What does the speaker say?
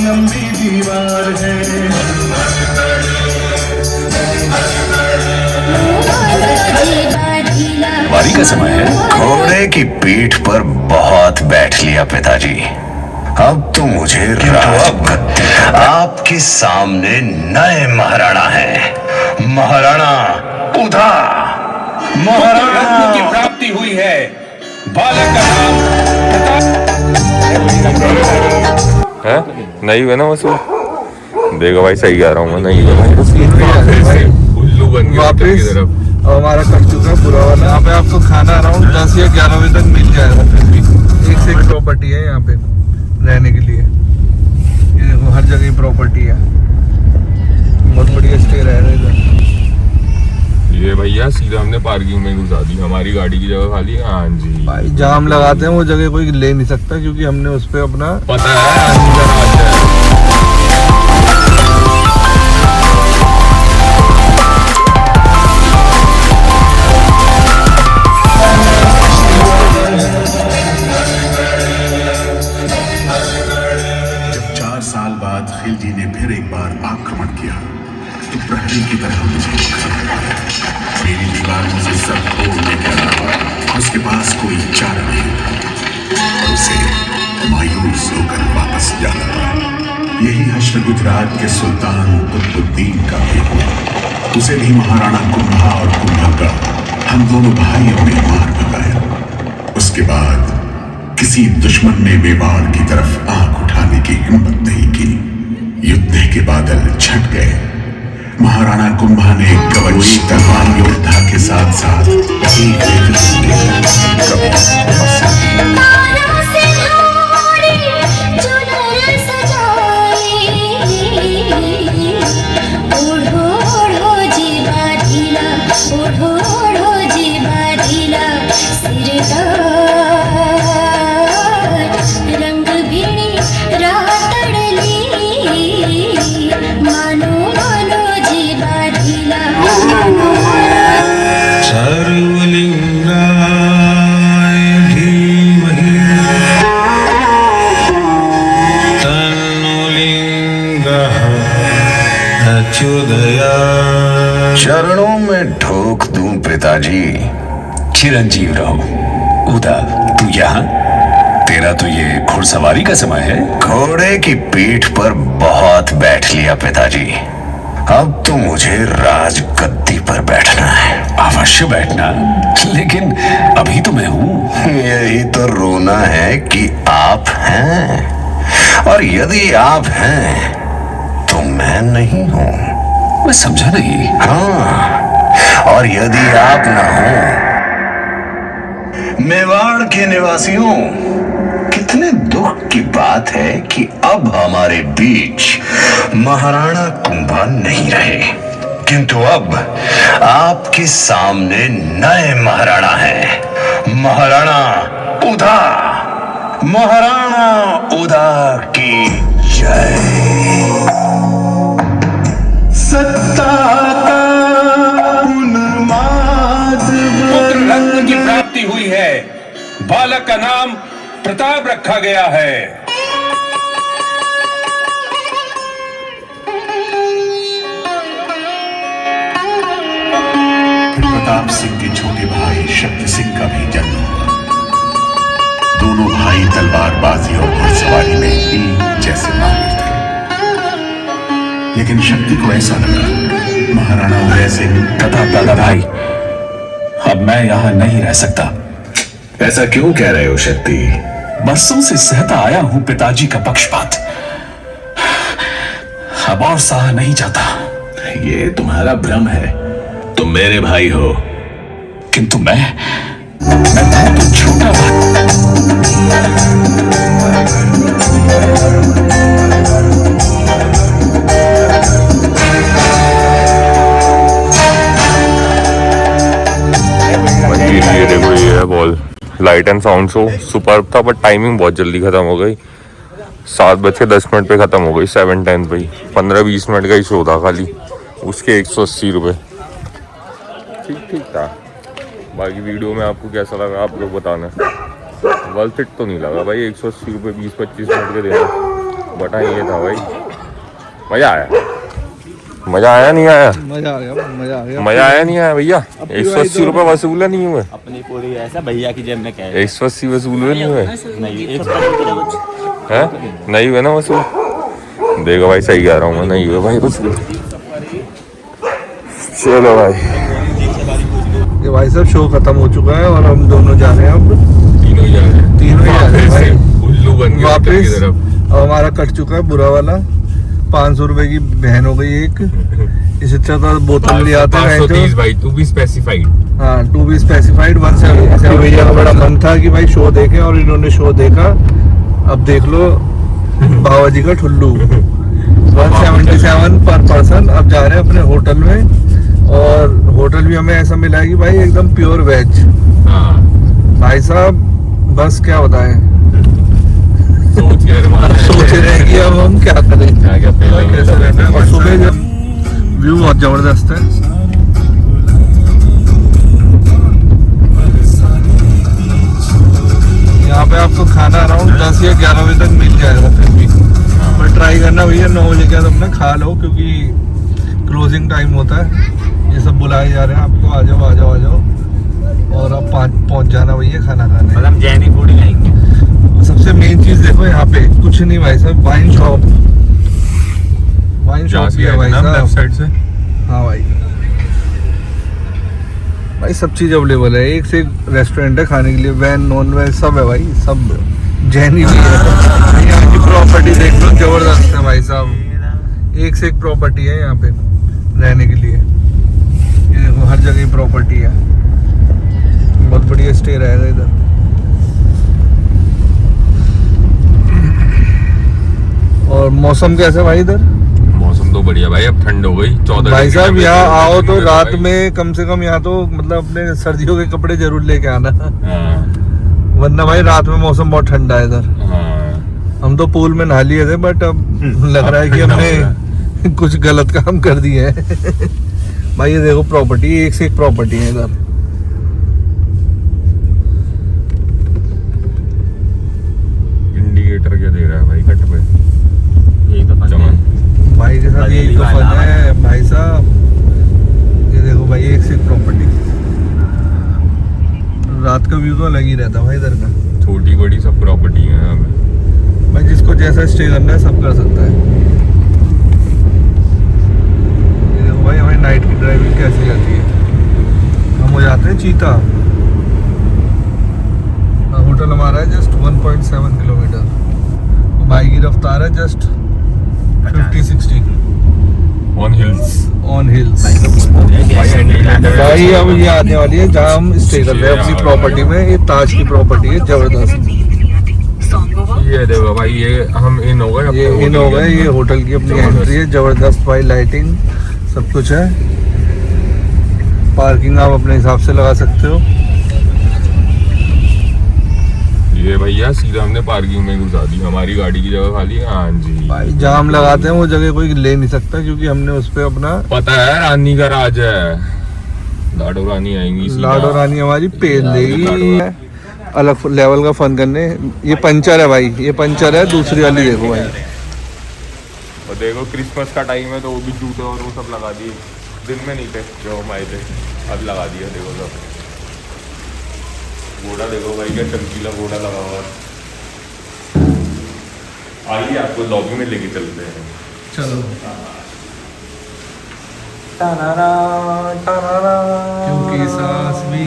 लंबी दीवार है। बारी का समय है। घोड़े की पीठ पर बहुत बैठ लिया पिताजी, अब तो मुझे आपके सामने नए महाराणा हैं। महाराणा उधा, महाराणा की प्राप्ति हुई है। बालक का नाम है नहीं हुआ ना वसूल। देखो भाई सही कह रहा हूँ मैं, नहीं हुआ भाई। उल्लू बन गया वापिस हमारा कट चुका पूरा वाला। यहाँ पे आपको खाना अराउंड 10 या 11 बजे तक मिल जाएगा। फिर भी एक से एक प्रॉपर्टी है यहाँ पे रहने के लिए। ये देखो हर जगह प्रॉपर्टी है, बहुत बढ़िया स्टे रह रहे इधर। ये भैया सीधा हमने पार्किंग में घुसा दी, हमारी गाड़ी की जगह खाली है। हाँ जी भाई जाम लगाते हैं, वो जगह कोई ले नहीं सकता क्योंकि हमने उस पे अपना पता है। जब 4 साल बाद खिलजी ने फिर एक बार आक्रमण किया तो प्रहरी की तरह मुझे मेरी दीवार मुझे सब तोड़ लेकर आया। उसके पास कोई चारा नहीं था और उसे मायूस होकर वापस जाना पड़ा। यही हश्र गुजरात के सुल्तान कुतुबुद्दीन का भी हुआ। उसे भी महाराणा कुंभा और कुंभलगढ़ हम दोनों भाइयों ने मार भगाया। उसके बाद किसी दुश्मन ने मेवाड़ की तरफ आंख उठाने की हिम्मत नहीं की। युद्ध के बादल छट गए। महाराणा कुंभा ने कवच तलवार योद्धा के साथ साथ एक चरणों में ठोक दूं पिताजी। चिरंजीव रहो। उदा तू यहाँ, तेरा तो ये घुड़सवारी का समय है। घोड़े की पीठ पर बहुत बैठ लिया पिताजी, अब तो मुझे राजगद्दी पर बैठना है। अवश्य बैठना, लेकिन अभी तो मैं हूँ। यही तो रोना है कि आप हैं, और यदि आप हैं तो मैं नहीं हूँ। मैं समझा नहीं। हाँ, और यदि आप ना हो, मेवाड़ के निवासियों, कितने दुख की बात है कि अब हमारे बीच महाराणा कुंभा नहीं रहे, किंतु अब आपके सामने नए महाराणा हैं। महाराणा उधा, महाराणा उधा की जय। सत्ता का उन्माद पुत्र रत्न की प्राप्ति हुई है। बालक का नाम प्रताप रखा गया है। प्रताप सिंह के छोटे भाई शक्ति सिंह का भी जन्म हुआ। दोनों भाई तलवारबाजी और घुड़सवारी में एक जैसे माहिर थे, लेकिन शक्ति को ऐसा लगा महाराणा उदय सिंह प्रताप दादा भाई, अब मैं यहाँ नहीं रह सकता। ऐसा क्यों कह रहे हो शक्ति? बरसों से सहता आया हूं पिताजी का पक्षपात, अब और सहा नहीं जाता। ये तुम्हारा भ्रम है, तुम मेरे भाई हो, किंतु मैं बहुत छोटा ये देखो, ये है ball. Light and sound show super था, बट टाइमिंग बहुत जल्दी खत्म हो गई। 7:10 पे खत्म हो गई। 7:10 पे 15-20 मिनट का ही शो था खाली, उसके 180 रुपये। ठीक था। बाकी वीडियो में आपको कैसा लगा आप लोग बताना। वर्थ इट तो नहीं लगा भाई 180 रुपये 20-25 मिनट के देना। बटा ये था भाई, मजा आया। मजा आया नहीं आया? मजा आ गया, मजा आ गया। मजा आया नहीं आया भैया? 180 रुपए वसूल नहीं हुए? अपनी पूरी ऐसा भैया की जेब में क्या है? 180 वसूल हुए नहीं हुए? नहीं एक है नहीं हुए ना वसूल? देखो भाई सही कह रहा हूँ मैं, नहीं हुए भाई वसूल। चलो भाई, ये भाई साहब शो खत्म हो चुका है और हम दोनों जा रहे हैं अब। तीनों ही जा रहे हैं, तीनों ही जा रहे हैं भाई। उल्लू बन गए होटल की वापिस तरफ। अब हमारा कट चुका है बुरा वाला। 500 रुपए की बहन हो गई एक। इससे अच्छा तो बोतल ले आते हैं। 530 भाई, टू बी स्पेसिफाइड। हाँ, टू बी स्पेसिफाइड। 170 भैया का बड़ा मन था कि भाई शो देखें और इन्होंने शो देखा। अब देख लो बाबा जी का ठुल्लू। 177 पर पर्सन। अब जा रहे हैं अपने होटल में और होटल भी हमें ऐसा मिला है कि भाई एकदम प्योर वेज। हाँ, भाई साहब बस क्या बताएं, सोच के सोच रहे हैं कि अब हम क्या करें, क्या कैसे रहना है। और सुबह जब व्यू बहुत जबरदस्त है। यहाँ पे आपको खाना अराउंड 10 या 11 बजे तक मिल जाएगा फिर भी। पर ट्राई करना भैया 9 बजे के बाद अपना खा लो, क्योंकि क्लोजिंग टाइम होता है। ये सब बुलाए जा रहे हैं आपको, आ जाओ आ जाओ आ जाओ। और आप पहुँच जाना भैया खाना खाने। मतलब जैनी फूड ही खाएंगे। सबसे मेन चीज देखो यहाँ पे कुछ नहीं भाई साहब, वाइन शॉप। वाइन शॉप भी है भाई साहब। साइड से। हाँ भाई, भाई सब चीज अवेलेबल है। एक से एक रेस्टोरेंट है खाने के लिए, वेज नॉन वेज सब है भाई, सब जैनी भी है। यहाँ की प्रॉपर्टी देख लो, जबरदस्त है भाई साहब। एक से एक प्रॉपर्टी है यहाँ पे रहने के लिए। ये देखो हर जगह प्रॉपर्टी है, बहुत बढ़िया स्टे रहेगा इधर। और मौसम कैसा है भाई इधर? मौसम तो बढ़िया भाई, अब ठंड हो गई। 14 भाई साहब डिग्री यहाँ आओ तो टेम्परेचर रात भाई। में कम से कम यहाँ तो मतलब अपने सर्दियों के कपड़े जरूर लेके आना, हाँ, वरना भाई रात में मौसम बहुत ठंडा है इधर। हाँ। हम तो पूल में नहा लिए थे, बट अब लग रहा है कि हमने कुछ गलत काम कर दिए है। भाई ये देखो प्रॉपर्टी, एक से एक प्रॉपर्टी है इधर। इंडिकेटर क्या दे रहा है भाई कट पे? यही तो फंस चमन। गए। भाई के साथ यही तो फन है भाई साहब। ये देखो भाई एक से एक प्रॉपर्टी। रात का व्यू तो अलग ही रहता है भाई इधर का। छोटी बड़ी सब प्रॉपर्टी है यहाँ पे। भाई जिसको जैसा स्टे करना है सब कर सकता है। ये देखो भाई हमारी नाइट की ड्राइविंग कैसी रहती है। हम हो जाते हैं चीता। होटल हमारा है जस्ट 1.7 किलोमीटर। बाइक की रफ्तार है just 50-60 on hills. On hills. भाई भाई अब ये आने वाली है जहाँ हम स्टे कर रहे हैं अपनी प्रॉपर्टी में। ये ताज की प्रॉपर्टी है, जबरदस्त। ये देखो भाई, ये हम इन हो गए। ये इन हो गए, ये होटल की अपनी एंट्री है। जबरदस्त भाई, लाइटिंग सब कुछ है। पार्किंग आप अपने हिसाब से लगा सकते हो। ये भैया सीधा हमने पार्किंग में घुसा दी, हमारी गाड़ी की जगह खाली है। हाँ जी भाई जाम लगाते हैं वो जगह कोई ले नहीं सकता, क्योंकि हमने उस पे अपना पता है रानी का राज है। लाडो रानी आएंगी सीधा। लाडो रानी हमारी पेल लाडो देगी रानी। अलग लेवल का फन करने। ये पंचर है भाई, ये पंचर है। दूसरी वाली देखो भाई, और देखो क्रिसमस का टाइम है तो वो भी जूते और वो सब लगा दिए। दिन में नहीं थे जो हम आए थे, अब लगा दिया। देखो सब घोड़ा देखो भाई, क्या चमकीला घोड़ा लगा हुआ है। आइए आपको लॉबी में लेके चलते हैं। चलो। टानारा, टानारा। क्योंकि सांस भी